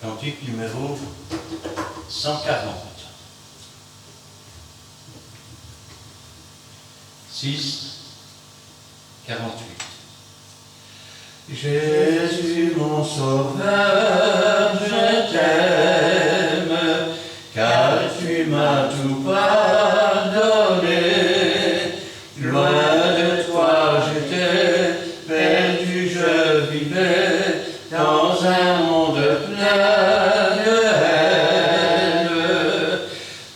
Cantique numéro 140. 6, 48. Jésus mon sauveur, je t'aime, car tu m'as tout pardonné. Loin de toi j'étais perdu, je vivais dans un monde plein de haine.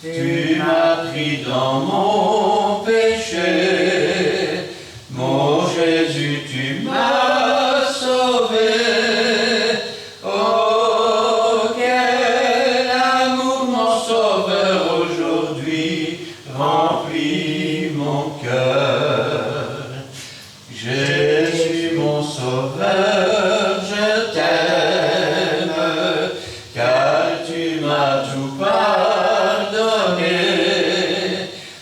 Tu m'as pris dans mon péché, mon Jésus, tu m'as sauvé. Oh, quel amour, mon sauveur, aujourd'hui remplit mon cœur. Jésus, mon sauveur, je t'aime, car tu m'as tout pardonné.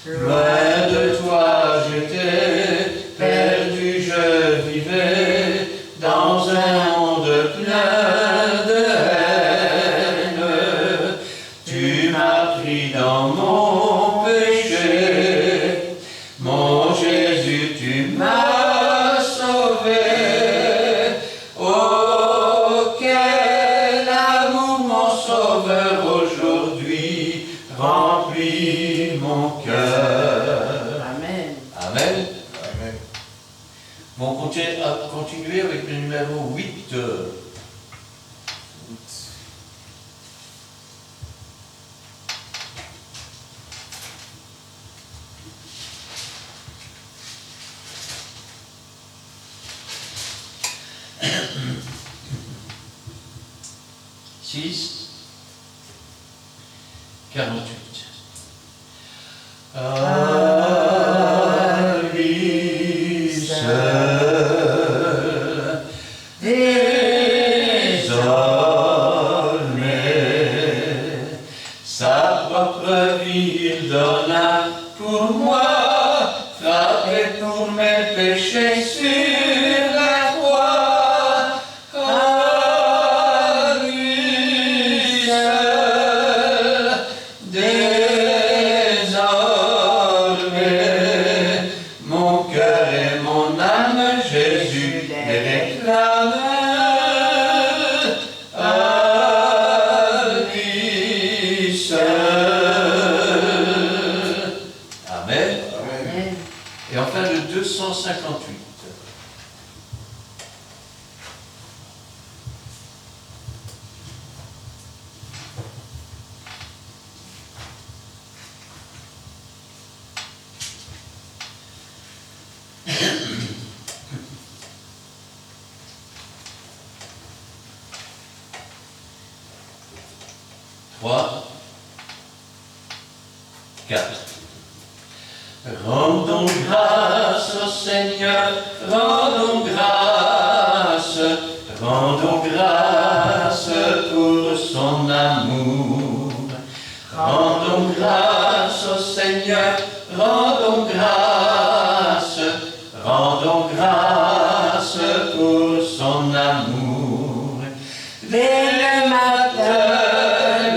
Loin de toi j'étais perdu, je vivais dans un monde plein de haine. Tu m'as pris dans mon péché, mon Jésus, tu m'as sauvé. Oh, quel amour, mon sauveur, aujourd'hui remplit mon cœur. Amen. Amen. Amen. Bon, on va continuer avec le numéro 8. Six, 48. À lui seul, désormais, sa propre vie il donna pour moi, frappé pour mes péchés sur la croix. À lui seul, désormais, mon cœur et mon âme, Jésus les réclament. À lui seul. Amen. Amen. Et enfin le 258. Trois, 4. Rendons grâce au Seigneur, rendons grâce pour son amour. Rendons grâce au Seigneur, rendons grâce pour son amour. Dès le matin,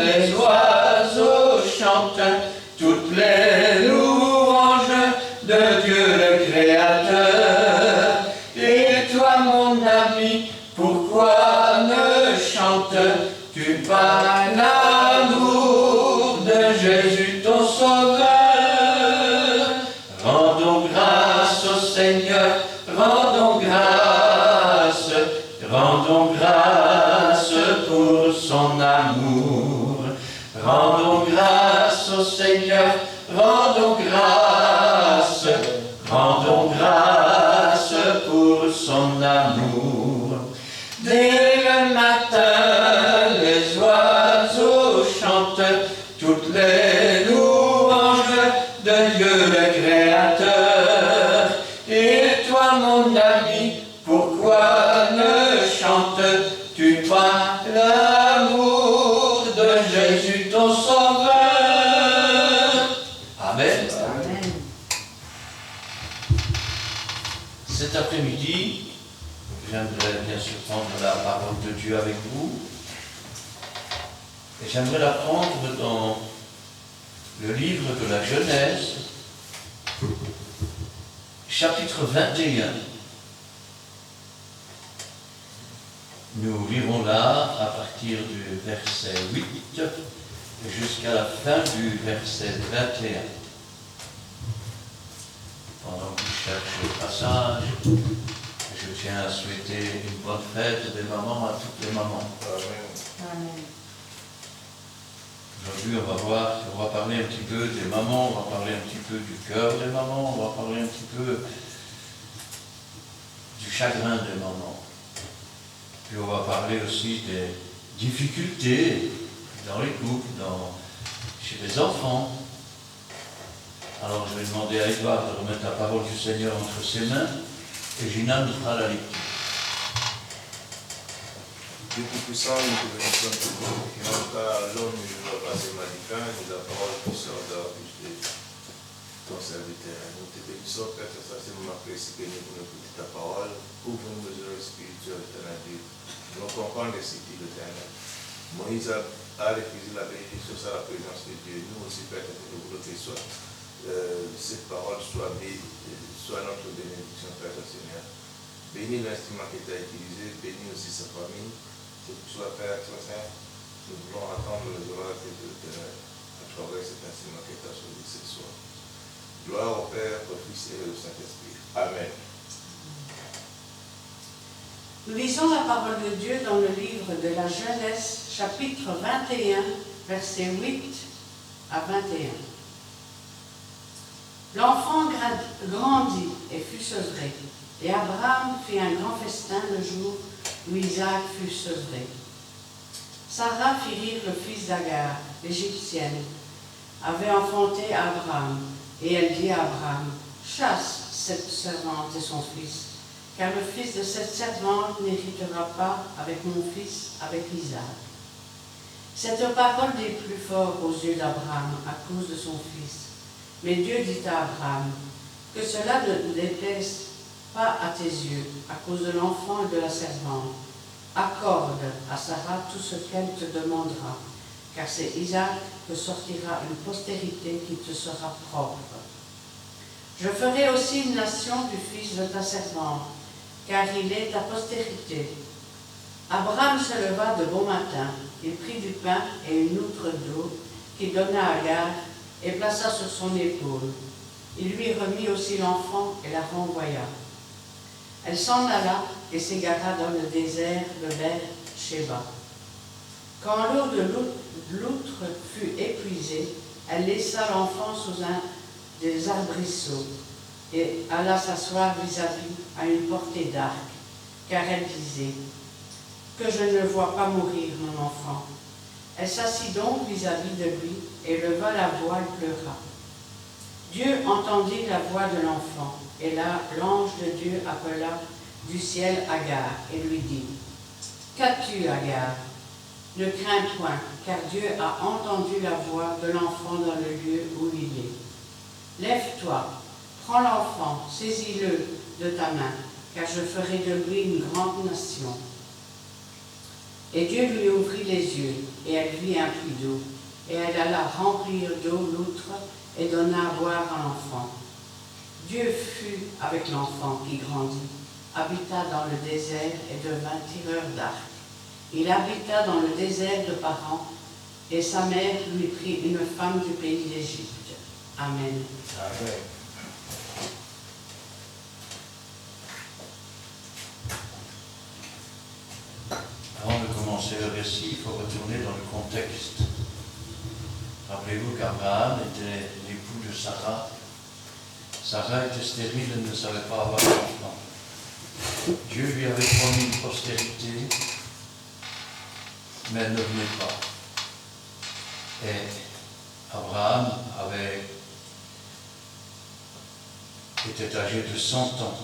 les oiseaux chantent toutes les louanges de Dieu le Créateur. Et toi, mon ami, pourquoi ne chantes-tu pas l'amour de Jésus ton Sauveur? Rendons grâce au Seigneur, rendons grâce pour son amour. Rendons grâce au Seigneur, rendons grâce pour son amour. Dès le matin, les oiseaux chantent toutes les louanges de Dieu le Créateur. Et toi, mon ami, pourquoi ne chantes-tu pas l'amour de Jésus ton Sauveur? Amen. Amen. Cet après-midi, j'aimerais bien sûr prendre la parole de Dieu avec vous. Et j'aimerais la prendre dans le livre de la Genèse, chapitre 21. Nous lirons là à partir du verset 8 jusqu'à la fin du verset 21. Pendant que je cherche le passage, je tiens à souhaiter une bonne fête des mamans à toutes les mamans. Amen. Aujourd'hui, on va parler un petit peu des mamans, on va parler un petit peu du cœur des mamans, on va parler un petit peu du chagrin des mamans. Puis on va parler aussi des difficultés dans les couples, chez les enfants. Alors je vais demander à Edouard de remettre la parole du Seigneur entre ses mains et Gina nous fera la lecture. Dieu Tout-Puissant, nous te bénissons qui n'ont pas l'homme, je ne vois pas ses maléfiques, et la parole qui sort de la bouche de ton serviteur. Nous te bénissons, Père, ça c'est mon apprécié, béni pour nous écouter ta parole. Ouvre-nous les oreilles spirituelles, éternel Dieu. Nous comprendre les cités de l'éternel. Moïse a refusé la bénédiction sur la présence de Dieu. Nous aussi, Père, nous voulons que cette parole soit notre bénédiction, Père Seigneur. Bénis l'instrument qui t'a utilisé, bénis aussi sa famille. Que tu sois Père très saint, nous voulons attendre les oracles de l'Éternel à travers cet instrument qui t'a choisi ce soir. Gloire au Père, au Fils et au Saint-Esprit. Amen. Nous lisons la parole de Dieu dans le livre de la Genèse, chapitre 21, versets 8 à 21. L'enfant grandit et fut sevré, et Abraham fit un grand festin le jour où Isaac fut sevré. Sarah fit rire le fils d'Agar, l'Égyptienne, avait enfanté Abraham, et elle dit à Abraham, « Chasse cette servante et son fils, car le fils de cette servante n'héritera pas avec mon fils, avec Isaac. » Cette parole des plus forts aux yeux d'Abraham à cause de son fils. Mais Dieu dit à Abraham, « Que cela ne déplaise pas à tes yeux, à cause de l'enfant et de la servante. Accorde à Sarah tout ce qu'elle te demandera, car c'est Isaac que sortira une postérité qui te sera propre. Je ferai aussi une nation du fils de ta servante, car il est ta postérité. » Abraham se leva de bon matin, il prit du pain et une outre d'eau qu'il donna à Agar et plaça sur son épaule. Il lui remit aussi l'enfant et la renvoya. Elle s'en alla et s'égara dans le désert de Beer-Shéba. Quand l'eau de l'outre fut épuisée, elle laissa l'enfant sous un des arbrisseaux et alla s'asseoir vis-à-vis à une portée d'arc, car elle disait « Que je ne vois pas mourir mon enfant. » Elle s'assit donc vis-à-vis de lui et leva la voix et pleura. Dieu entendit la voix de l'enfant, et là l'ange de Dieu appela du ciel Agar et lui dit « Qu'as-tu, Agar? Ne crains point, car Dieu a entendu la voix de l'enfant dans le lieu où il est. Lève-toi, prends l'enfant, saisis-le de ta main, car je ferai de lui une grande nation. » Et Dieu lui ouvrit les yeux, et elle vit un puits d'eau, et elle alla remplir d'eau l'outre et donna à boire à l'enfant. Dieu fut avec l'enfant qui grandit, habita dans le désert et devint tireur d'arc. Il habita dans le désert de Paran, et sa mère lui prit une femme du pays d'Égypte. Amen. Amen. Avant de commencer le récit, il faut retourner dans le contexte. Rappelez-vous qu'Abraham était l'époux de Sarah. Sarah était stérile et ne savait pas avoir d'enfant. Dieu lui avait promis une postérité, mais elle ne venait pas. Et Abraham était âgé de 100 ans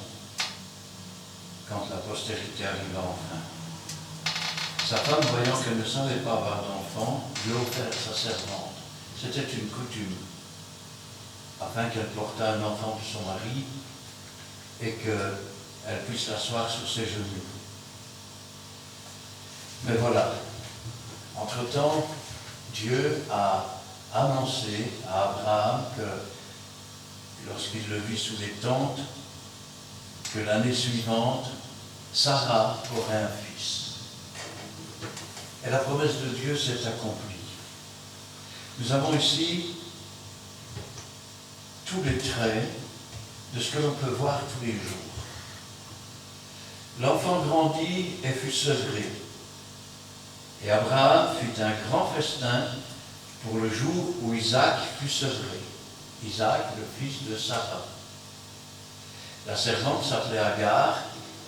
quand la postérité arriva enfin. Sa femme, voyant qu'elle ne savait pas avoir d'enfant, lui offert sa servante. C'était une coutume, afin qu'elle portât un enfant de son mari et qu'elle puisse l'asseoir sur ses genoux. Mais voilà, entre-temps, Dieu a annoncé à Abraham que lorsqu'il le vit sous les tentes, que l'année suivante, Sarah aurait un fils. Et la promesse de Dieu s'est accomplie. Nous avons ici tous les traits de ce que l'on peut voir tous les jours. L'enfant grandit et fut sevré. Et Abraham fit un grand festin pour le jour où Isaac fut sevré. Isaac, le fils de Sarah. La servante s'appelait Agar.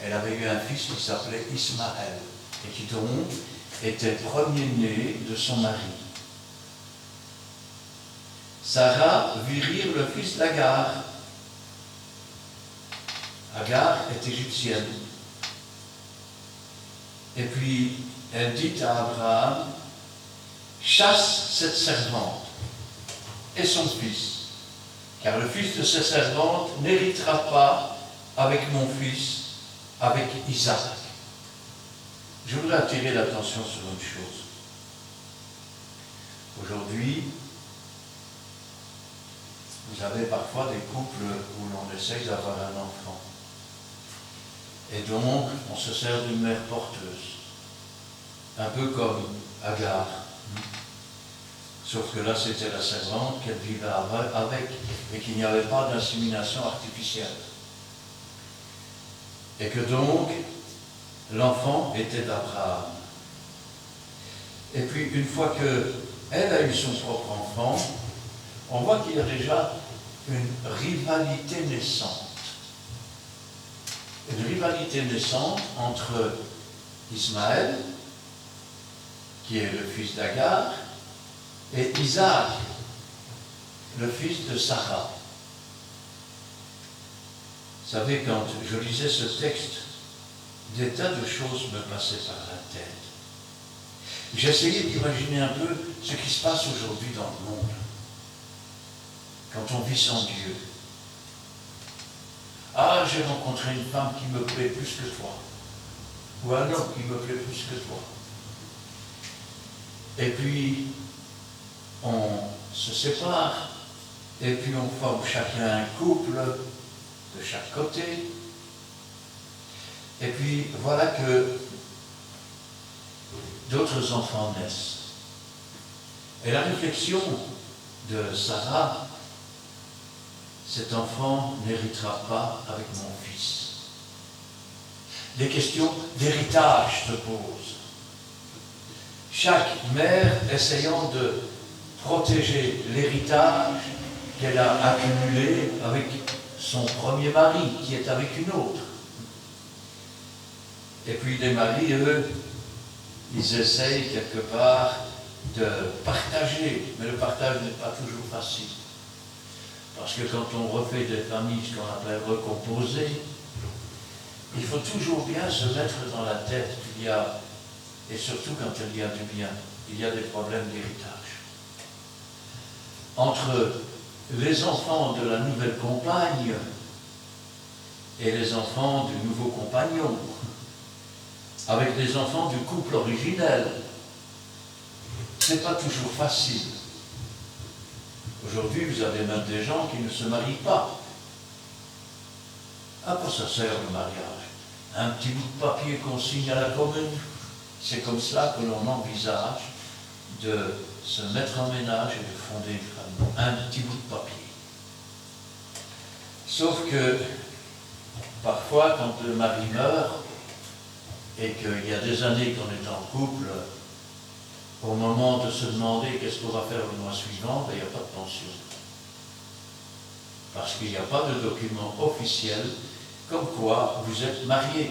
Elle avait eu un fils qui s'appelait Ismaël et qui donc était premier-né de son mari. Sarah vit rire le fils d'Agar. Agar est égyptienne. Et puis, elle dit à Abraham, chasse cette servante et son fils, car le fils de cette servante n'héritera pas avec mon fils, avec Isaac. Je voudrais attirer l'attention sur une chose. Aujourd'hui, vous avez parfois des couples où l'on essaye d'avoir un enfant. Et donc, on se sert d'une mère porteuse. Un peu comme Agar. Sauf que là, c'était la servante qu'elle vivait avec et qu'il n'y avait pas d'insémination artificielle. Et que donc, l'enfant était d'Abraham. Et puis, une fois qu'elle a eu son propre enfant, on voit qu'il y a déjà une rivalité naissante. Une rivalité naissante entre Ismaël, qui est le fils d'Agar, et Isaac, le fils de Sarah. Vous savez, quand je lisais ce texte, des tas de choses me passaient par la tête. J'essayais d'imaginer un peu ce qui se passe aujourd'hui dans le monde, quand on vit sans Dieu. Ah, j'ai rencontré une femme qui me plaît plus que toi, ou un homme qui me plaît plus que toi. Et puis, on se sépare, et puis on forme chacun un couple de chaque côté. Et puis, voilà que d'autres enfants naissent. Et la réflexion de Sarah, cet enfant n'héritera pas avec mon fils. Des questions d'héritage se posent. Chaque mère essayant de protéger l'héritage qu'elle a accumulé avec son premier mari, qui est avec une autre. Et puis les maris, eux, ils essayent quelque part de partager, mais le partage n'est pas toujours facile. Parce que quand on refait des familles, ce qu'on appelle recomposées, il faut toujours bien se mettre dans la tête qu'il y a, et surtout quand il y a du bien, il y a des problèmes d'héritage. Entre les enfants de la nouvelle compagne et les enfants du nouveau compagnon, avec les enfants du couple originel, c'est pas toujours facile. Aujourd'hui, vous avez même des gens qui ne se marient pas. À quoi ça sert le mariage? Un petit bout de papier qu'on signe à la commune. C'est comme cela que l'on envisage de se mettre en ménage et de fonder une famille. Un petit bout de papier. Sauf que, parfois, quand le mari meurt, et qu'il y a des années qu'on est en couple, au moment de se demander qu'est-ce qu'on va faire le mois suivant, il n'y a pas de pension. Parce qu'il n'y a pas de document officiel comme quoi vous êtes mariés.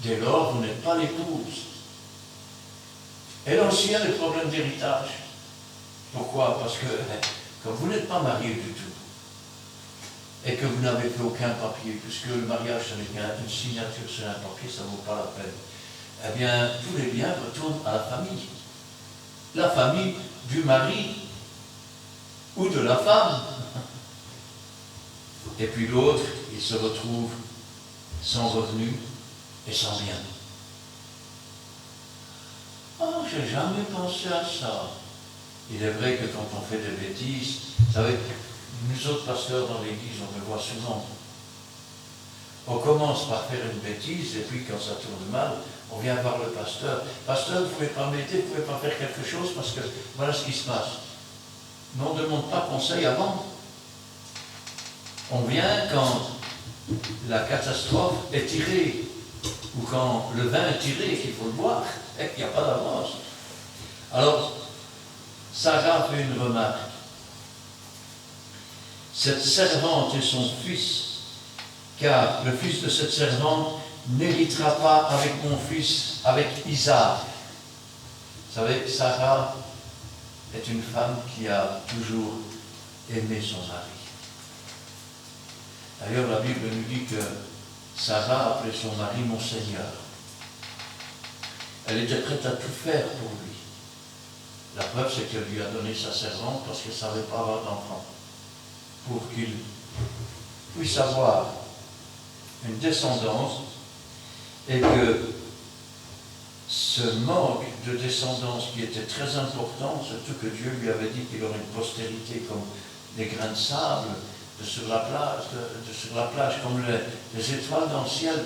Dès lors, vous n'êtes pas l'épouse. Et là aussi, il y a des problèmes d'héritage. Pourquoi? Parce que, comme vous n'êtes pas mariés du tout, et que vous n'avez fait aucun papier, puisque le mariage, ce n'est qu'une signature sur un papier, ça ne vaut pas la peine, eh bien, tous les biens retournent à la famille. La famille du mari ou de la femme. Et puis l'autre, il se retrouve sans revenu et sans bien. Ah, j'ai jamais pensé à ça. Il est vrai que quand on fait des bêtises, vous savez, nous autres pasteurs dans l'église, on le voit souvent. On commence par faire une bêtise, et puis quand ça tourne mal, on vient voir le pasteur. Pasteur, vous ne pouvez pas m'aider, vous ne pouvez pas faire quelque chose, parce que voilà ce qui se passe. Mais on ne demande pas conseil avant. On vient quand la catastrophe est tirée, ou quand le vin est tiré et qu'il faut le boire, et qu'il n'y a pas d'avance. Alors, Sarah fait une remarque. Cette servante et son fils, car le fils de cette servante n'héritera pas avec mon fils, avec Isaac. Vous savez, Sarah est une femme qui a toujours aimé son mari. D'ailleurs, la Bible nous dit que Sarah appelait son mari mon Seigneur. Elle était prête à tout faire pour lui. La preuve, c'est qu'elle lui a donné sa servante parce qu'elle ne savait pas avoir d'enfant. Pour qu'il puisse avoir une descendance et que ce manque de descendance qui était très important, surtout que Dieu lui avait dit qu'il aurait une postérité comme des grains de sable sur la plage, comme les étoiles dans le ciel,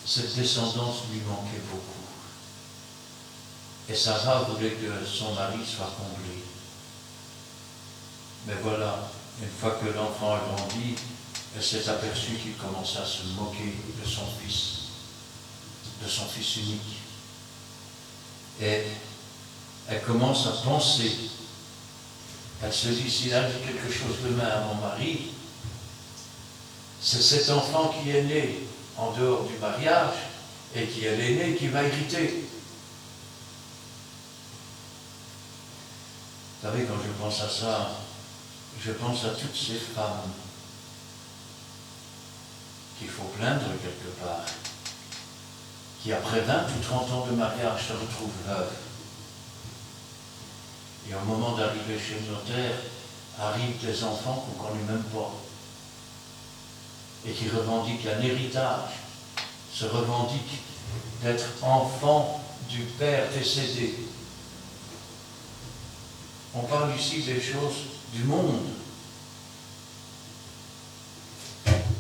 cette descendance lui manquait beaucoup. Et Sarah voulait que son mari soit comblé. Mais voilà, une fois que l'enfant a grandi, elle s'est aperçue qu'il commençait à se moquer de son fils unique. Et elle commence à penser. Elle se dit, s'il arrive quelque chose demain à mon mari, c'est cet enfant qui est né en dehors du mariage et qui est l'aîné qui va hériter. Vous savez, quand je pense à ça, je pense à toutes ces femmes qu'il faut plaindre quelque part, qui après 20 ou 30 ans de mariage se retrouvent veuves. Et au moment d'arriver chez le notaire, arrivent des enfants qu'on ne connaît même pas. Et qui revendiquent un héritage, se revendiquent d'être enfants du père décédé. On parle ici des choses du monde.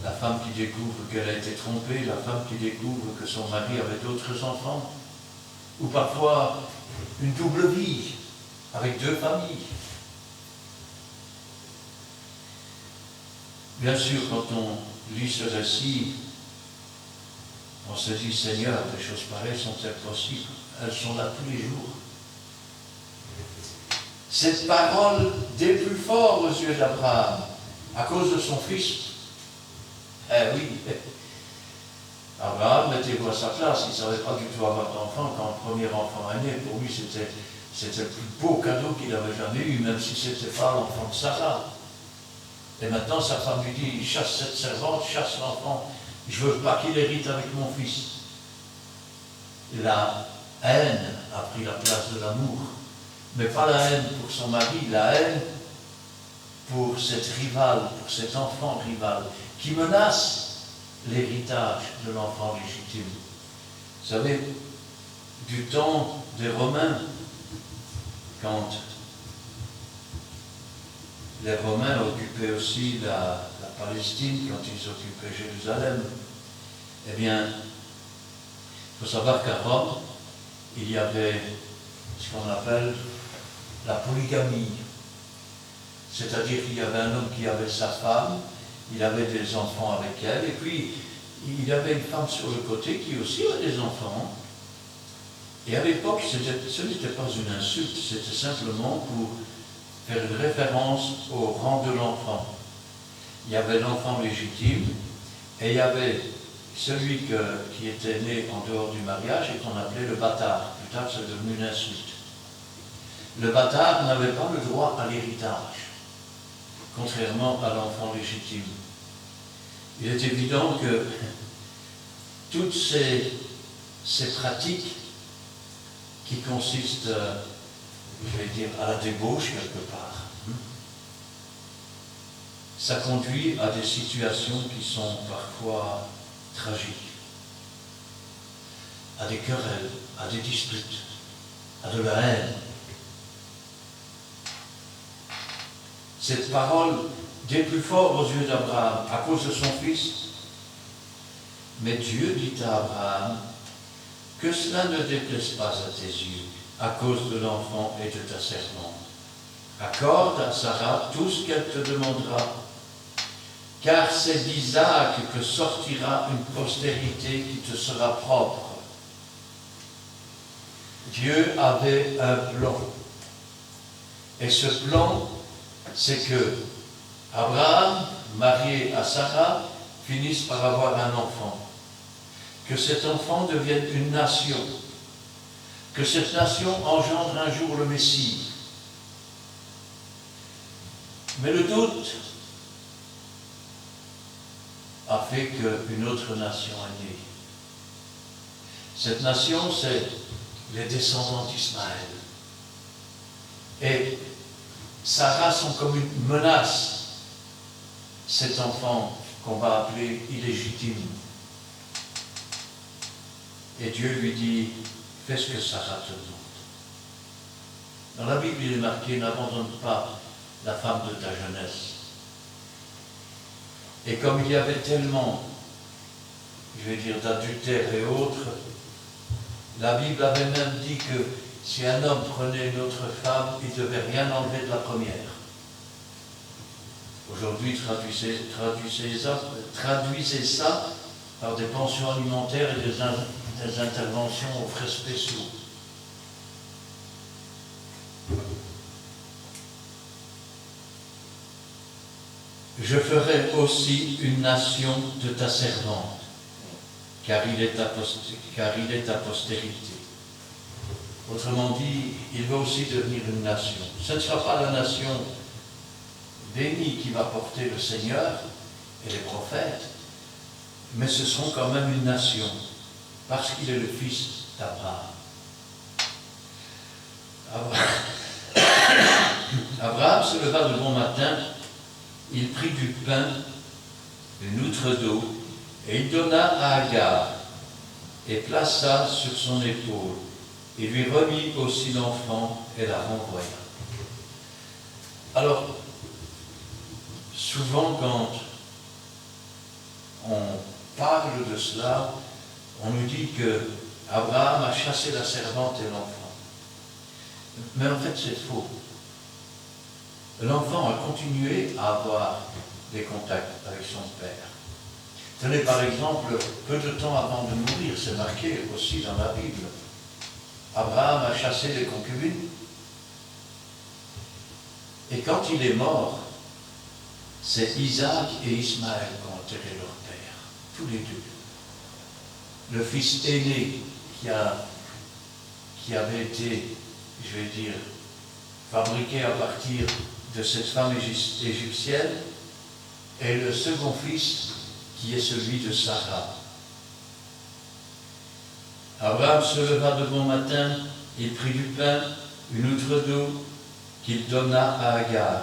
La femme qui découvre qu'elle a été trompée, la femme qui découvre que son mari avait d'autres enfants, ou parfois une double vie avec deux familles. Bien sûr, quand on lit ce récit, on se dit, Seigneur, des choses pareilles sont-elles possibles? Elles sont là tous les jours. Cette parole des plus forts aux yeux d'Abraham, à cause de son fils. Eh oui, Abraham, mettez-vous à sa place, il ne savait pas du tout avoir d'enfant. Quand le premier enfant est né, pour lui, c'était le plus beau cadeau qu'il avait jamais eu, même si ce n'était pas l'enfant de Sarah. Et maintenant, sa femme lui dit, chasse cette servante, chasse l'enfant, je ne veux pas qu'il hérite avec mon fils. La haine a pris la place de l'amour. Mais pas la haine pour son mari, la haine pour cette rivale, pour cet enfant rival, qui menace l'héritage de l'enfant légitime. Vous savez, du temps des Romains, quand les Romains occupaient aussi la Palestine, quand ils occupaient Jérusalem, eh bien, il faut savoir qu'à Rome, il y avait ce qu'on appelle la polygamie. C'est-à-dire qu'il y avait un homme qui avait sa femme, il avait des enfants avec elle, et puis il y avait une femme sur le côté qui aussi avait des enfants. Et à l'époque, ce n'était pas une insulte, c'était simplement pour faire une référence au rang de l'enfant. Il y avait l'enfant légitime, et il y avait celui qui était né en dehors du mariage et qu'on appelait le bâtard. Plus tard, c'est devenu une insulte. Le bâtard n'avait pas le droit à l'héritage, contrairement à l'enfant légitime. Il est évident que toutes ces pratiques qui consistent, je vais dire, à la débauche quelque part, ça conduit à des situations qui sont parfois tragiques, à des querelles, à des disputes. a de la haine. Cette parole des plus forts aux yeux d'Abraham à cause de son fils. Mais Dieu dit à Abraham que cela ne déplaise pas à tes yeux à cause de l'enfant et de ta servante. Accorde à Sarah tout ce qu'elle te demandera, car c'est d'Isaac que sortira une postérité qui te sera propre. Dieu avait un plan. Et ce plan, c'est que Abraham, marié à Sarah, finisse par avoir un enfant. Que cet enfant devienne une nation. Que cette nation engendre un jour le Messie. Mais le doute a fait qu'une autre nation est née. Cette nation, c'est les descendants d'Ismaël. Et Sarah sont comme une menace, cet enfant qu'on va appeler illégitime. Et Dieu lui dit, fais ce que Sarah te demande. Dans la Bible, il est marqué, n'abandonne pas la femme de ta jeunesse. Et comme il y avait tellement, je vais dire, d'adultère et autres, la Bible avait même dit que si un homme prenait une autre femme, il ne devait rien enlever de la première. Aujourd'hui, traduisez ça par des pensions alimentaires et des interventions aux frais spéciaux. Je ferai aussi une nation de ta servante, car il est ta postérité. Autrement dit, il va aussi devenir une nation. Ce ne sera pas la nation bénie qui va porter le Seigneur et les prophètes, mais ce seront quand même une nation, parce qu'il est le fils d'Abraham. Abraham se leva de bon matin, il prit du pain, une outre d'eau, et il donna à Agar, et plaça sur son épaule, et lui remit aussi l'enfant, et la renvoya. Alors, souvent quand on parle de cela, on nous dit que Abraham a chassé la servante et l'enfant. Mais en fait, c'est faux. L'enfant a continué à avoir des contacts avec son père. Tenez par exemple, peu de temps avant de mourir, c'est marqué aussi dans la Bible, Abraham a chassé les concubines. Et quand il est mort, c'est Isaac et Ismaël qui ont enterré leur père, tous les deux. Le fils aîné qui avait été, je vais dire, fabriqué à partir de cette femme égyptienne, et le second fils qui est celui de Sarah. Abraham se leva de bon matin, il prit du pain, une outre d'eau, qu'il donna à Agar,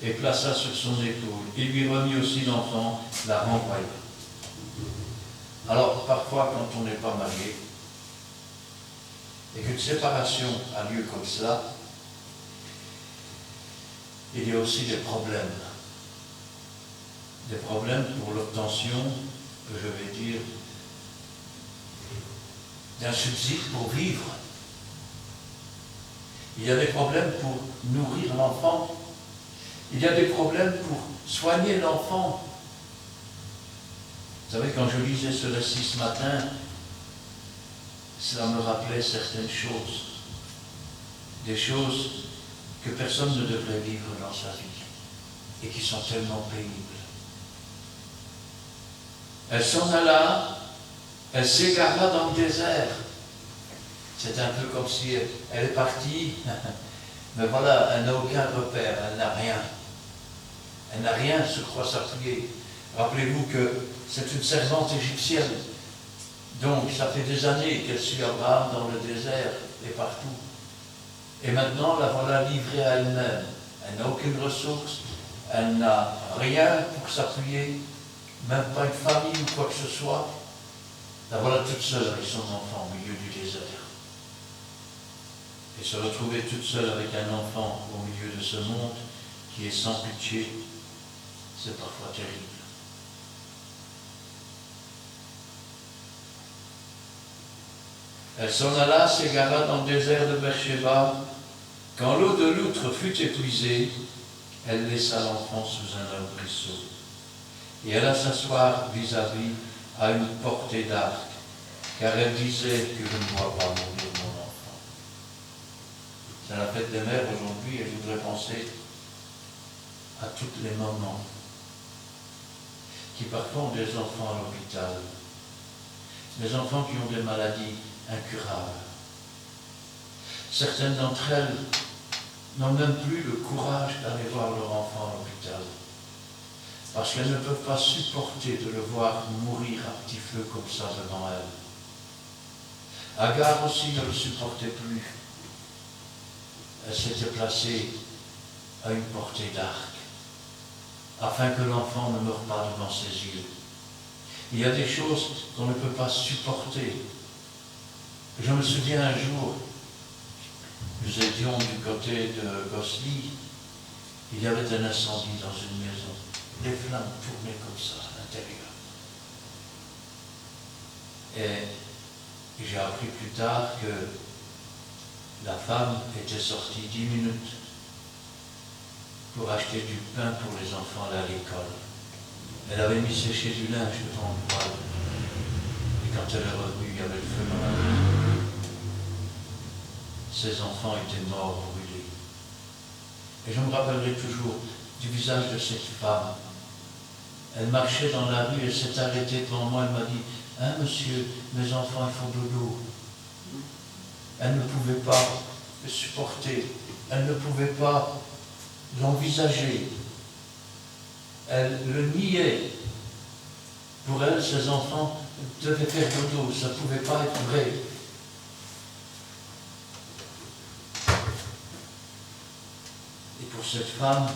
et plaça sur son épaule. Il lui remit aussi l'enfant, la renvoya. Alors, parfois, quand on n'est pas marié, et qu'une séparation a lieu comme cela, il y a aussi des problèmes. Des problèmes pour l'obtention, je vais dire, d'un subside pour vivre. Il y a des problèmes pour nourrir l'enfant. Il y a des problèmes pour soigner l'enfant. Vous savez, quand je lisais ce récit ce matin, cela me rappelait certaines choses. Des choses que personne ne devrait vivre dans sa vie et qui sont tellement pénibles. Elle s'en alla, elle s'égara dans le désert. C'est un peu comme si elle est partie, mais voilà, elle n'a aucun repère, elle n'a rien. Elle n'a rien sur quoi s'appuyer. Rappelez-vous que c'est une servante égyptienne. Donc, ça fait des années qu'elle suit Abraham dans le désert et partout. Et maintenant, la voilà livrée à elle-même. Elle n'a aucune ressource, elle n'a rien pour s'appuyer, même pas une famille ou quoi que ce soit. La voilà toute seule avec son enfant au milieu du désert. Et se retrouver toute seule avec un enfant au milieu de ce monde qui est sans pitié, c'est parfois terrible. Elle s'en alla, s'égara dans le désert de Beersheba. Quand l'eau de l'outre fut épuisée, elle laissa l'enfant sous un arbrisseau. Et alla s'asseoir vis-à-vis à une portée d'arc, car elle disait que je ne vois pas mourir mon enfant. C'est la fête des mères aujourd'hui et je voudrais penser à tous les mamans qui parfois ont des enfants à l'hôpital, des enfants qui ont des maladies incurables. Certaines d'entre elles n'ont même plus le courage d'aller voir leur enfant à l'hôpital, parce qu'elles ne peuvent pas supporter de le voir mourir à petit feu comme ça devant elles. Agar aussi ne le supportait plus. Elle s'était placée à une portée d'arc, afin que l'enfant ne meure pas devant ses yeux. Il y a des choses qu'on ne peut pas supporter. Je me souviens un jour, nous étions du côté de Gosselies, il y avait un incendie dans une maison. Les flammes tournaient comme ça à l'intérieur. Et j'ai appris plus tard que la femme était sortie 10 minutes pour acheter du pain pour les enfants à l'école. Elle avait mis sécher du linge devant le poêle. Et quand elle est revenue, il y avait le feu dans la maison. Ses enfants étaient morts, brûlés. Et je me rappellerai toujours du visage de cette femme. Elle marchait dans la rue et s'est arrêtée devant moi. Elle m'a dit « Hein, monsieur, mes enfants, ils font dodo. » Elle ne pouvait pas le supporter. Elle ne pouvait pas l'envisager. Elle le niait. Pour elle, ses enfants devaient faire dodo. Ça ne pouvait pas être vrai. Et pour cette femme,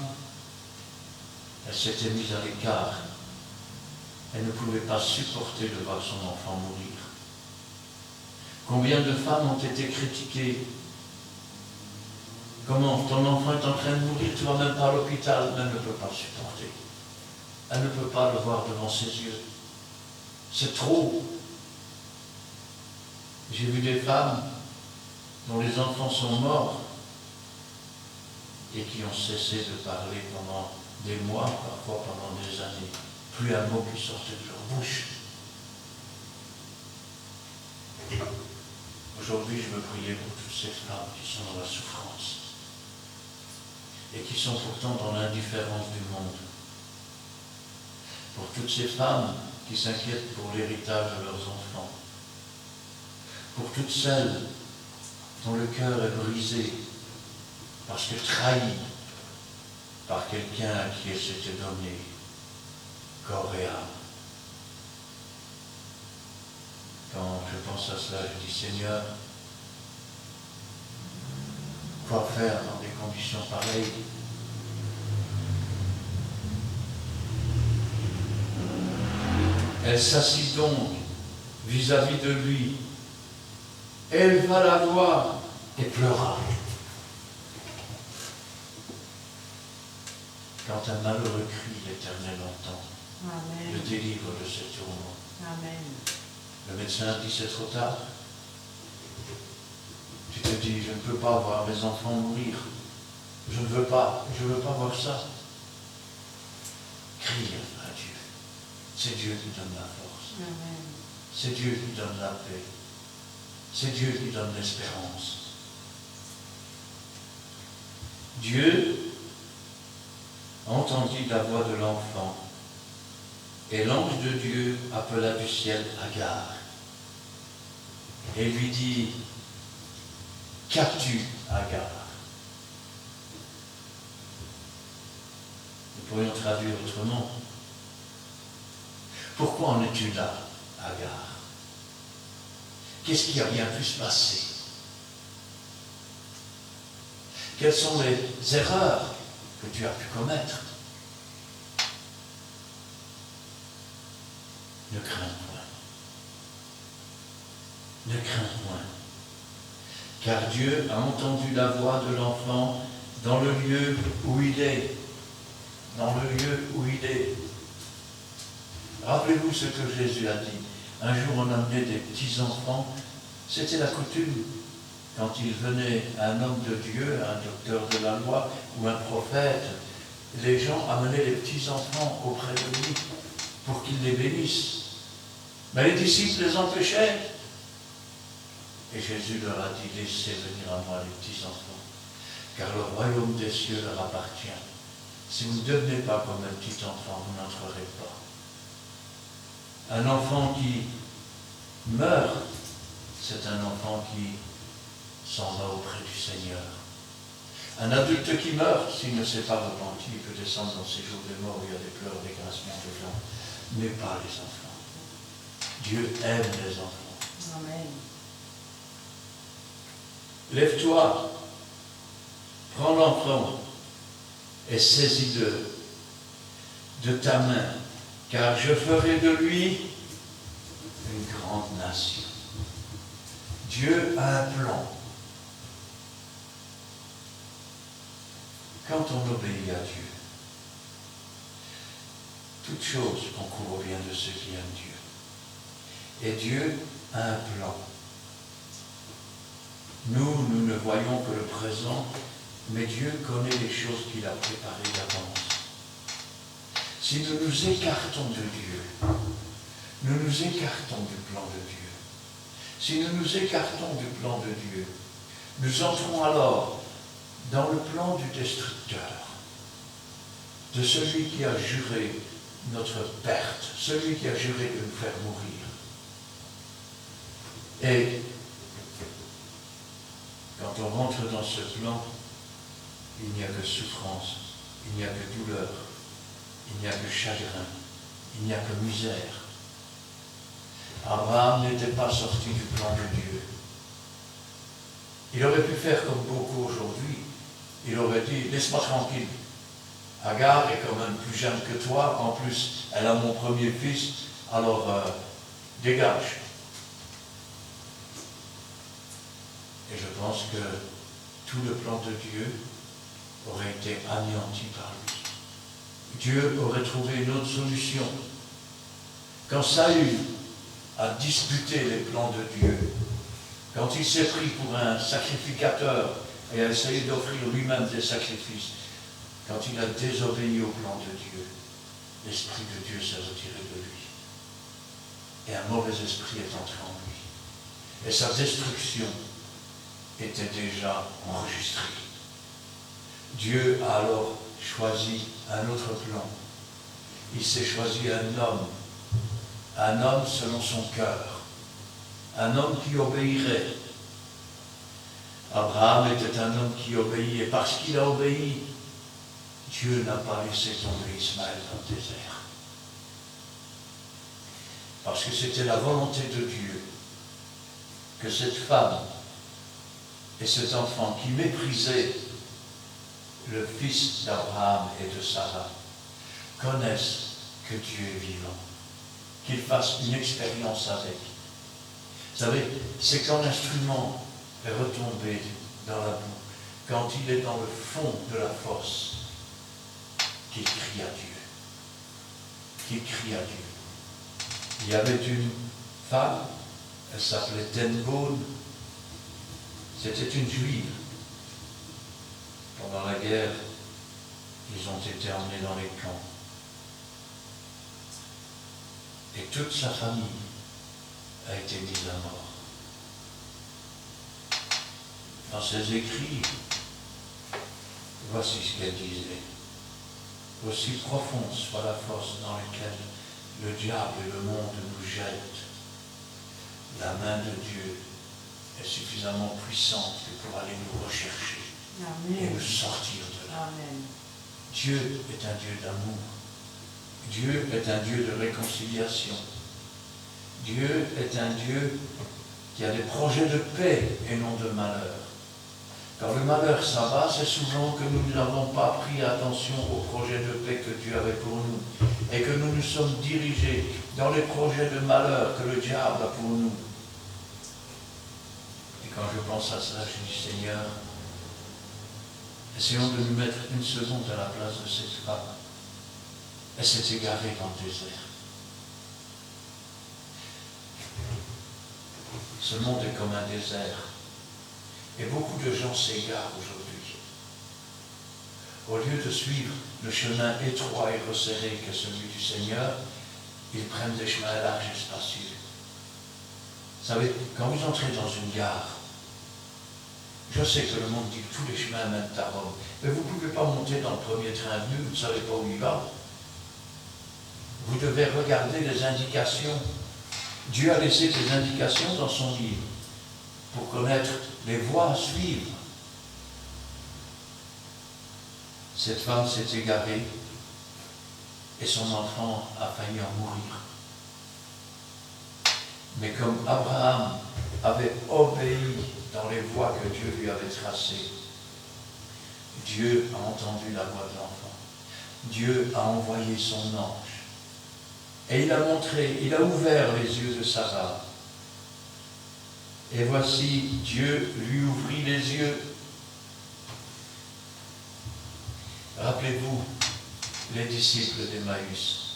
elle s'était mise à l'écart. Elle ne pouvait pas supporter de voir son enfant mourir. Combien de femmes ont été critiquées? Comment? Ton enfant est en train de mourir, tu ne vas même pas à l'hôpital. Elle ne peut pas supporter. Elle ne peut pas le voir devant ses yeux. C'est trop. J'ai vu des femmes dont les enfants sont morts et qui ont cessé de parler pendant des mois, parfois pendant des années. Plus un mot qui sortait de leur bouche. Aujourd'hui, je veux prier pour toutes ces femmes qui sont dans la souffrance et qui sont pourtant dans l'indifférence du monde. Pour toutes ces femmes qui s'inquiètent pour l'héritage de leurs enfants. Pour toutes celles dont le cœur est brisé parce que trahi par quelqu'un à qui elle s'était donnée corps et âme. Quand je pense à cela, je dis Seigneur, quoi faire dans des conditions pareilles? Elle s'assit donc vis-à-vis de lui, éleva la voix et pleura. Quand un malheureux crie, l'Éternel entend. Amen. Le délivre de ce tourment. Amen. Le médecin dit c'est trop tard. Tu te dis, je ne peux pas voir mes enfants mourir. Je ne veux pas voir ça. Crie à Dieu. C'est Dieu qui donne la force. Amen. C'est Dieu qui donne la paix. C'est Dieu qui donne l'espérance. Dieu entendit la voix de l'enfant et l'ange de Dieu appela du ciel Agar et lui dit, qu'as-tu, Agar? Nous pourrions traduire autrement. Pourquoi en es-tu là, Agar? Qu'est-ce qui a bien pu se passer? Quelles sont les erreurs que tu as pu commettre? Ne crains point. Ne crains point. car Dieu a entendu la voix de l'enfant dans le lieu où il est. Dans le lieu où il est. Rappelez-vous ce que Jésus a dit. Un jour, on amenait des petits-enfants. C'était la coutume. Quand il venait un homme de Dieu, un docteur de la loi ou un prophète, les gens amenaient les petits-enfants auprès de lui pour qu'il les bénisse. Mais les disciples les empêchaient. Et Jésus leur a dit, laissez venir à moi les petits-enfants, car le royaume des cieux leur appartient. Si vous ne devenez pas comme un petit enfant, vous n'entrerez pas. Un enfant qui meurt, c'est un enfant qui s'en va auprès du Seigneur. Un adulte qui meurt, s'il ne s'est pas repenti, il peut descendre dans ces jours des morts où il y a des pleurs, des grincements de dents, mais pas les enfants. Dieu aime les enfants. Amen. Lève-toi, prends l'enfant et saisis-le de ta main, car je ferai de lui une grande nation. Dieu a un plan. Quand on obéit à Dieu, toute chose concourt au bien de ceux qui aiment Dieu. Et Dieu a un plan. Nous ne voyons que le présent, mais Dieu connaît les choses qu'il a préparées d'avance. Si nous nous écartons de Dieu, nous nous écartons du plan de Dieu. Si nous nous écartons du plan de Dieu, nous entrons alors dans le plan du destructeur, de celui qui a juré notre perte, celui qui a juré de nous faire mourir. Et quand on rentre dans ce plan, il n'y a que souffrance, il n'y a que douleur, il n'y a que chagrin, il n'y a que misère. Abraham n'était pas sorti du plan de Dieu. Il aurait pu faire comme beaucoup aujourd'hui. Il aurait dit, laisse-moi tranquille. Agar est quand même plus jeune que toi, en plus elle a mon premier fils, alors dégage. Et je pense que tout le plan de Dieu aurait été anéanti par lui. Dieu aurait trouvé une autre solution. Quand Saül a disputé les plans de Dieu, quand il s'est pris pour un sacrificateur et a essayé d'offrir lui-même des sacrifices, quand il a désobéi au plan de Dieu, l'Esprit de Dieu s'est retiré de lui. Et un mauvais esprit est entré en lui. Et sa destruction était déjà enregistrée. Dieu a alors choisi un autre plan. Il s'est choisi un homme selon son cœur, un homme qui obéirait. Abraham était un homme qui obéit, et parce qu'il a obéi, Dieu n'a pas laissé tomber Ismaël dans le désert. Parce que c'était la volonté de Dieu que cette femme et cet enfant qui méprisait le fils d'Abraham et de Sarah connaissent que Dieu est vivant, qu'ils fassent une expérience avec. Vous savez, c'est quand l'instrument est retombé dans la boue, quand il est dans le fond de la fosse, qu'il crie à Dieu. Qu'il crie à Dieu. Il y avait une femme, elle s'appelait Tenbone. C'était une juive. Pendant la guerre, ils ont été emmenés dans les camps. Et toute sa famille a été mise à mort. Dans ses écrits, voici ce qu'elle disait. Aussi profonde soit la force dans laquelle le diable et le monde nous jettent, la main de Dieu est suffisamment puissante pour aller nous rechercher. Amen. Et nous sortir de là. Amen. Dieu est un Dieu d'amour. Dieu est un Dieu de réconciliation. Dieu est un Dieu qui a des projets de paix et non de malheur. Quand le malheur s'abat, c'est souvent que nous n'avons pas pris attention aux projets de paix que Dieu avait pour nous et que nous nous sommes dirigés dans les projets de malheur que le diable a pour nous. Et quand je pense à ça, je dis Seigneur, essayons de nous mettre une seconde à la place de cette femme. Elle s'est égarée dans le désert. Ce monde est comme un désert. Et beaucoup de gens s'égarent aujourd'hui. Au lieu de suivre le chemin étroit et resserré que celui du Seigneur, ils prennent des chemins larges et spacieux. Vous savez, quand vous entrez dans une gare, je sais que le monde dit que tous les chemins mènent à Rome, mais vous ne pouvez pas monter dans le premier train venu, vous ne savez pas où il va. Vous devez regarder les indications. Dieu a laissé des indications dans son livre pour connaître les voies à suivre. Cette femme s'est égarée et son enfant a failli en mourir. Mais comme Abraham avait obéi dans les voies que Dieu lui avait tracées, Dieu a entendu la voix de l'enfant. Dieu a envoyé son ange. Et il a montré, il a ouvert les yeux de Sarah. Et voici, Dieu lui ouvrit les yeux. Rappelez-vous, les disciples d'Emmaüs,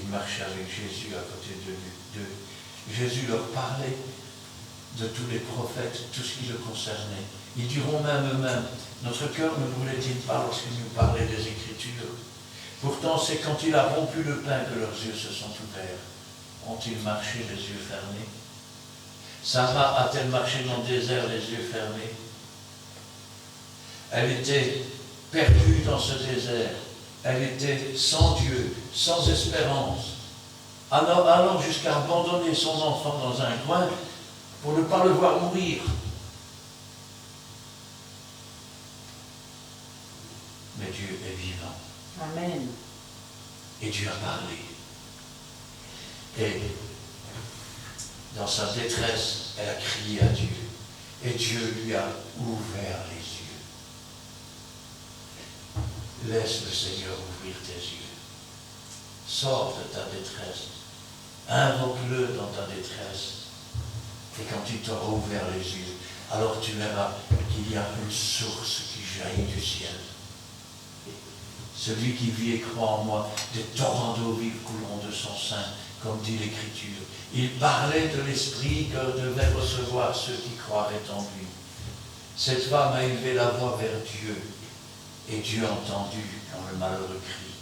ils marchaient avec Jésus à côté d'eux. Jésus leur parlait de tous les prophètes, tout ce qui le concernait. Ils diront même eux-mêmes, notre cœur ne brûlait-il pas lorsqu'il nous parlait des Écritures? Pourtant, c'est quand il a rompu le pain que leurs yeux se sont ouverts. Ont-ils marché les yeux fermés? Sarah a-t-elle marché dans le désert les yeux fermés? Elle était perdue dans ce désert. Elle était sans Dieu, sans espérance, allant jusqu'à abandonner son enfant dans un coin pour ne pas le voir mourir. Mais Dieu est vivant. Amen. Et Dieu a parlé. Et dans sa détresse, elle a crié à Dieu. Et Dieu lui a ouvert les yeux. Laisse le Seigneur ouvrir tes yeux. Sors de ta détresse. Invoque-le dans ta détresse. Et quand il t'aura ouvert les yeux, alors tu verras qu'il y a une source qui jaillit du ciel. Celui qui vit et croit en moi, des torrents d'eau vive couleront de son sein, comme dit l'Écriture. Il parlait de l'Esprit que devaient recevoir ceux qui croiraient en lui. Cette femme a élevé la voix vers Dieu, et Dieu a entendu quand le malheureux crie.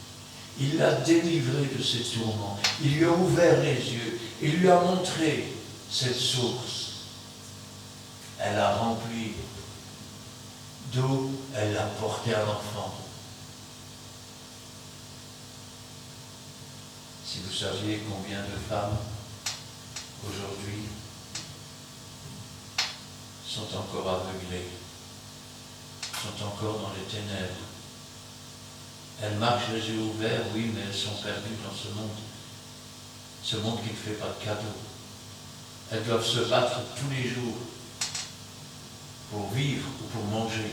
Il l'a délivré de ses tourments, il lui a ouvert les yeux, il lui a montré cette source. Elle a rempli d'eau, elle l'a porté à l'enfant. Si vous saviez combien de femmes aujourd'hui sont encore aveuglées, sont encore dans les ténèbres. Elles marchent les yeux ouverts, oui, mais elles sont perdues dans ce monde qui ne fait pas de cadeaux. Elles doivent se battre tous les jours pour vivre ou pour manger.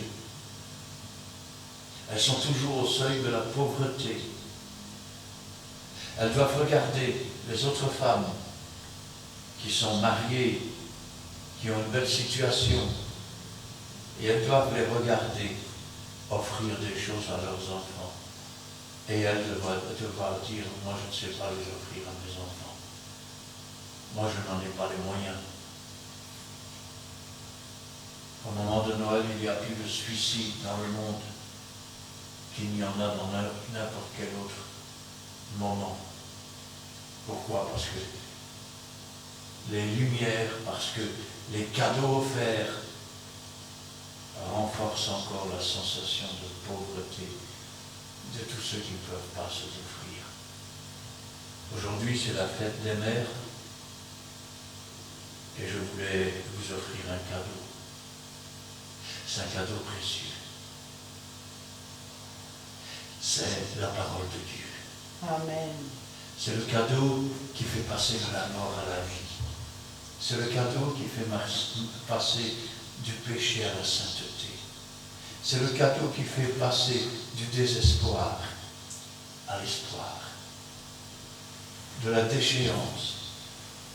Elles sont toujours au seuil de la pauvreté. Elles doivent regarder les autres femmes qui sont mariées, qui ont une belle situation, et elles doivent les regarder offrir des choses à leurs enfants. Et elles doivent dire, moi je ne sais pas les offrir à mes enfants. Moi je n'en ai pas les moyens. Au moment de Noël, il y a plus de suicides dans le monde qu'il n'y en a dans n'importe quel autre moment. Pourquoi? Parce que les lumières, parce que les cadeaux offerts renforcent encore la sensation de pauvreté de tous ceux qui ne peuvent pas se offrir. Aujourd'hui, c'est la fête des mères et je voulais vous offrir un cadeau. C'est un cadeau précieux. C'est la parole de Dieu. Amen. C'est le cadeau qui fait passer de la mort à la vie. C'est le cadeau qui fait passer du péché à la sainteté. C'est le cadeau qui fait passer du désespoir à l'espoir. De la déchéance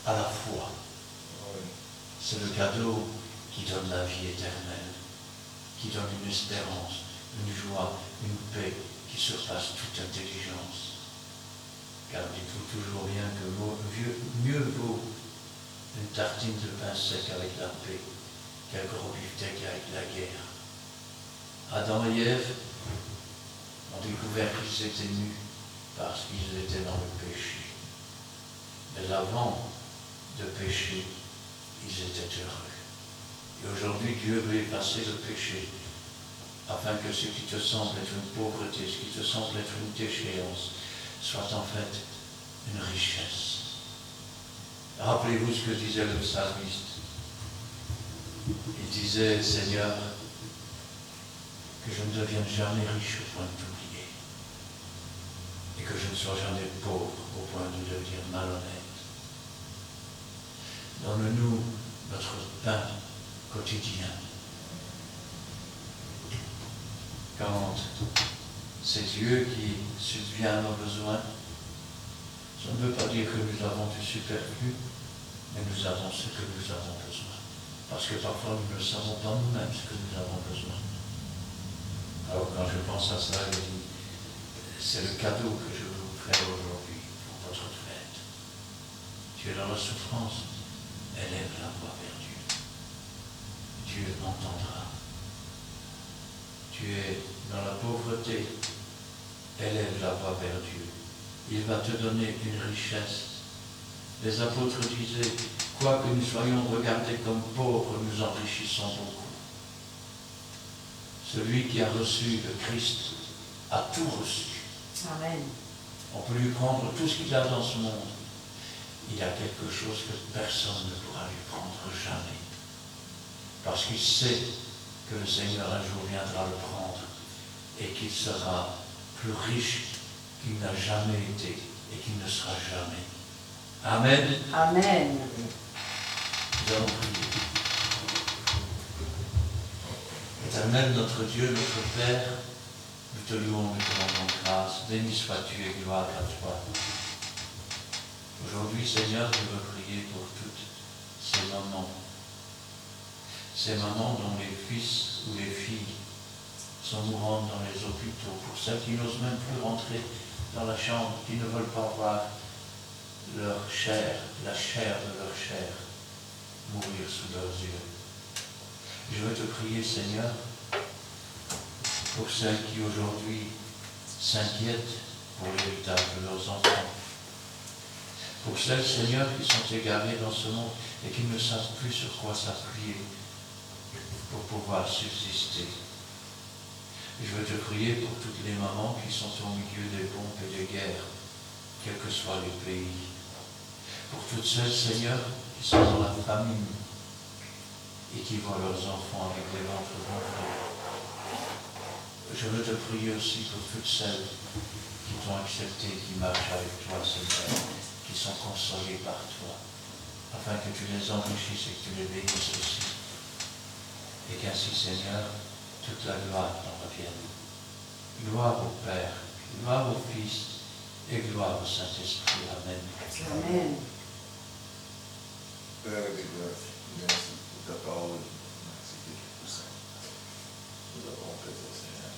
à la foi. C'est le cadeau qui donne la vie éternelle, qui donne une espérance, une joie, une paix qui surpasse toute intelligence. Car dites-vous toujours bien que mieux vaut une tartine de pain sec avec la paix qu'un gros beefsteak avec la guerre. Adam et Ève ont découvert qu'ils étaient nus parce qu'ils étaient dans le péché. Mais avant de pécher, ils étaient heureux. Et aujourd'hui, Dieu veut effacer le péché afin que ce qui te semble être une pauvreté, ce qui te semble être une déchéance, soit en fait une richesse. Rappelez-vous ce que disait le psalmiste. Il disait, Seigneur, que je ne devienne jamais riche au point de t'oublier et que je ne sois jamais pauvre au point de devenir malhonnête. Donne-nous notre pain quotidien. Quand c'est Dieu qui subvient à nos besoins, ça ne veut pas dire que nous avons du superflu, mais nous avons ce que nous avons besoin. Parce que parfois nous ne savons pas nous-mêmes ce que nous avons besoin. Alors quand je pense à ça, je dis, c'est le cadeau que je veux vous faire aujourd'hui pour votre fête. Tu es dans la souffrance, élève la voix vers Dieu. Dieu entendra. Tu es dans la pauvreté, élève la voix vers Dieu. Il va te donner une richesse. Les apôtres disaient, quoique nous soyons regardés comme pauvres, nous enrichissons beaucoup. Celui qui a reçu le Christ a tout reçu. Amen. On peut lui prendre tout ce qu'il a dans ce monde. Il a quelque chose que personne ne pourra lui prendre jamais. Parce qu'il sait que le Seigneur un jour viendra le prendre et qu'il sera plus riche qu'il n'a jamais été et qu'il ne sera jamais. Amen. Amen. Nous allons prier. Éternel, notre Dieu, notre Père, nous te louons, nous te rendons grâce. Béni sois-tu et gloire à toi. Aujourd'hui, Seigneur, je veux prier pour toutes ces mamans. Ces mamans dont les fils ou les filles sont mourantes dans les hôpitaux, pour celles qui n'osent même plus rentrer dans la chambre, qui ne veulent pas voir leur chair, la chair de leur chair, mourir sous leurs yeux. Je veux te prier, Seigneur, pour celles qui aujourd'hui s'inquiètent pour l'héritage de leurs enfants. Pour celles, Seigneur, qui sont égarées dans ce monde et qui ne savent plus sur quoi s'appuyer pour pouvoir subsister. Je veux te prier pour toutes les mamans qui sont au milieu des bombes et des guerres, quels que soient les pays. Pour toutes celles, Seigneur, qui sont dans la famine et qui voient leurs enfants avec des ventres gonflés. Je veux te prier aussi pour toutes celles qui t'ont accepté, qui marchent avec toi, Seigneur, qui sont consolées par toi, afin que tu les enrichisses et que tu les bénisses aussi. Et qu'ainsi, Seigneur, toute la gloire t'en revienne. Gloire au Père, gloire au Fils et gloire au Saint-Esprit. Amen. Amen. Père de grâce, merci pour ta parole, merci que tu pousses. Nous avons fait ça, Seigneur.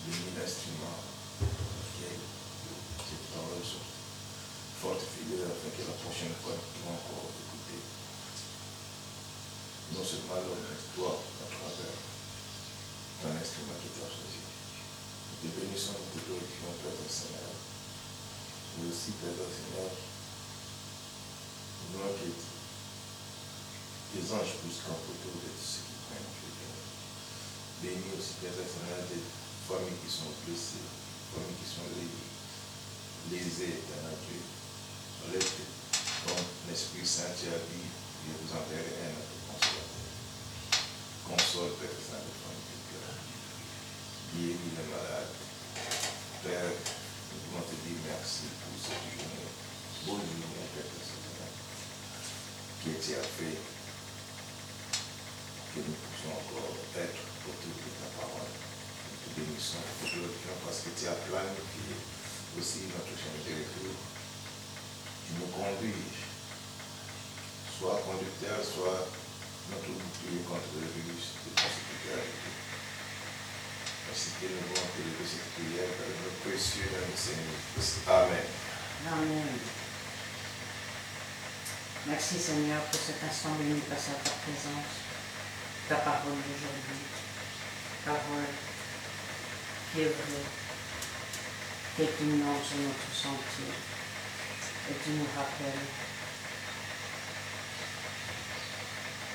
Bénis l'instrument auquel cette parole soit forte et fidèle afin que la prochaine fois nous pouvons encore écouter. Non seulement l'homme, mais toi à travers ton instrument qui t'a choisi. Nous te bénissons, nous te glorifions, Père du Seigneur. Mais aussi, Père du Seigneur, nous voulons que les anges puissent campoter de ceux qui prennent Dieu. Bénis aussi, Père du Seigneur, des familles qui sont blessées, familles qui sont lésées, éternel Dieu. Laisse ton Esprit Saint t'y habille, et vous enverrez un autre consolateur. Console, Père Saint, les familles de cœur. Guéris les malades. Père, nous voulons te dire merci pour cette journée. Bonne journée, Père Saint, qui tu as fait, que nous puissions encore être autour de ta parole. Nous te bénissons, nous te glorifions parce que tu as planifié aussi notre chemin de retour. Tu nous conduis, soit conducteur, soit notre bouclier contre le virus de particularité. Assistez-nous pour entrer cette prière par le nom précieux dans le Seigneur Christ. Amen. Amen. Merci Seigneur pour cet instant béni passé à ta présence, ta parole d'aujourd'hui, parole qui est vraie, qui est immense sur notre sentier, et tu nous rappelles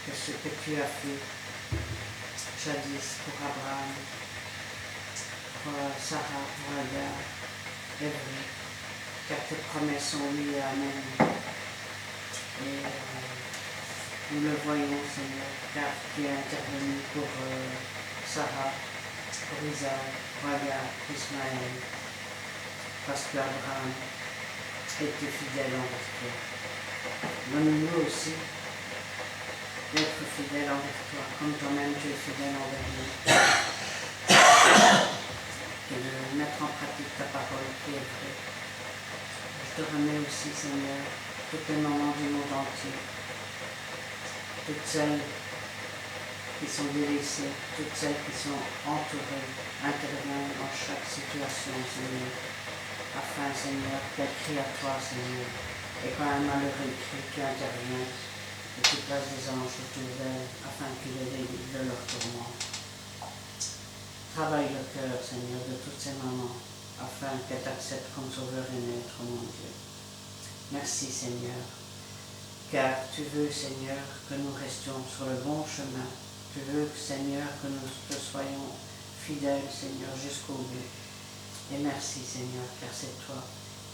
que ce que tu as fait jadis pour Abraham, pour Sarah, pour Agar, est vrai, car tes promesses sont oui et amen. Et nous le voyons, Seigneur, car tu es intervenu pour Sarah, pour Isaac, pour Agar, pour Ismaël, parce qu'Abraham était fidèle envers toi. Donne-nous aussi d'être fidèle envers toi, comme toi-même tu es fidèle envers nous. Et de mettre en pratique ta parole qui est vraie. Je te remets aussi, Seigneur, toutes les mamans du monde entier, toutes celles qui sont délaissées, toutes celles qui sont entourées, interviennent dans chaque situation, Seigneur, afin, Seigneur, qu'elles crient à toi, Seigneur, et quand un malheureux crie, tu interviens, et tu places des anges autour d'elles, afin qu'ils les délivres de leur tourment. Travaille le cœur, Seigneur, de toutes ces mamans, afin qu'elles t'acceptent comme sauveur et maître, mon Dieu. Merci, Seigneur, car tu veux, Seigneur, que nous restions sur le bon chemin. Tu veux, Seigneur, que nous te soyons fidèles, Seigneur, jusqu'au bout. Et merci, Seigneur, car c'est toi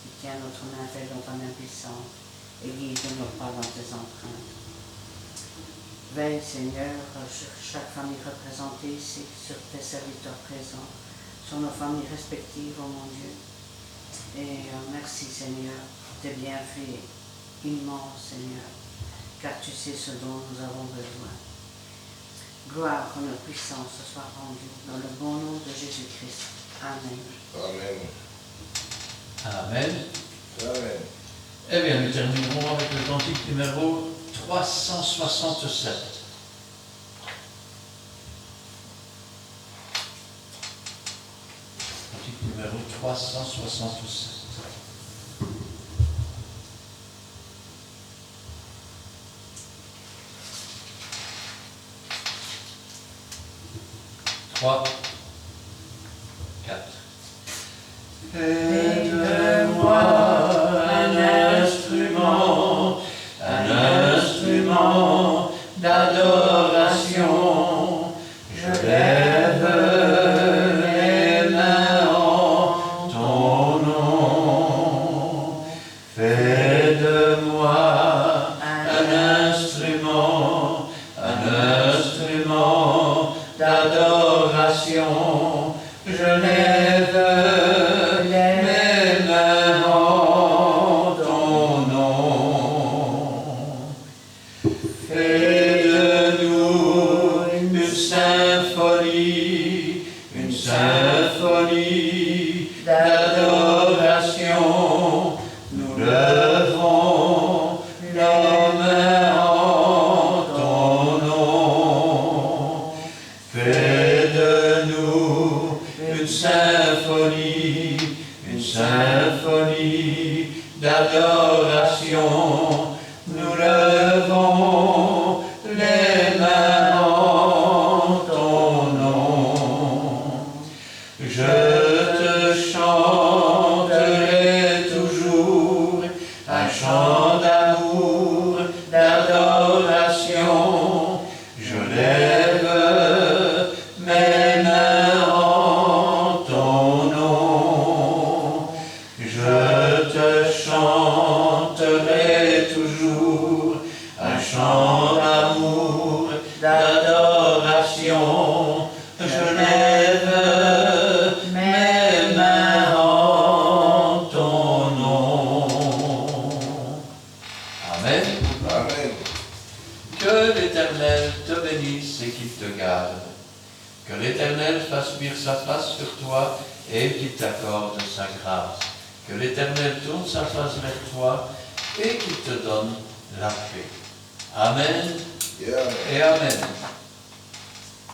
qui tiens notre main faite dans ta main puissante et guide nos pas dans tes empreintes. Veille, Seigneur, sur chaque famille représentée ici, sur tes serviteurs présents, sur nos familles respectives, oh mon Dieu. Et merci, Seigneur, pour tes bienfaits immenses, Seigneur, car tu sais ce dont nous avons besoin. Gloire, honneur, puissance te soit rendue dans le bon nom de Jésus-Christ. Amen. Amen. Amen. Amen. Eh bien, nous terminerons avec le cantique numéro 367. Cantique numéro 367. 3, 4. Fais de moi un instrument d'adoration. Je lève les mains en ton nom. Fais de moi un instrument d'adoration. Je lève mes mains en ton nom. Fais de nous une symphonie d'adoration. Nous levons nos mains en ton nom. Fais de nous une symphonie d'adoration. Nous levons les mains en ton nom. Je te chanterai toujours un chant d'amour, d'adoration. Je lève mes mains en ton nom. Je te chanterai toujours un chant d'amour, d'adoration. Je lève mes mains en ton nom. Amen. Amen. Que l'Éternel te bénisse et qu'il te garde. Que l'Éternel fasse luire sa face sur toi et qu'il t'accorde sa grâce. Que l'Éternel tourne sa face vers toi et qu'il te donne la paix. Amen. Et Amen. et Amen.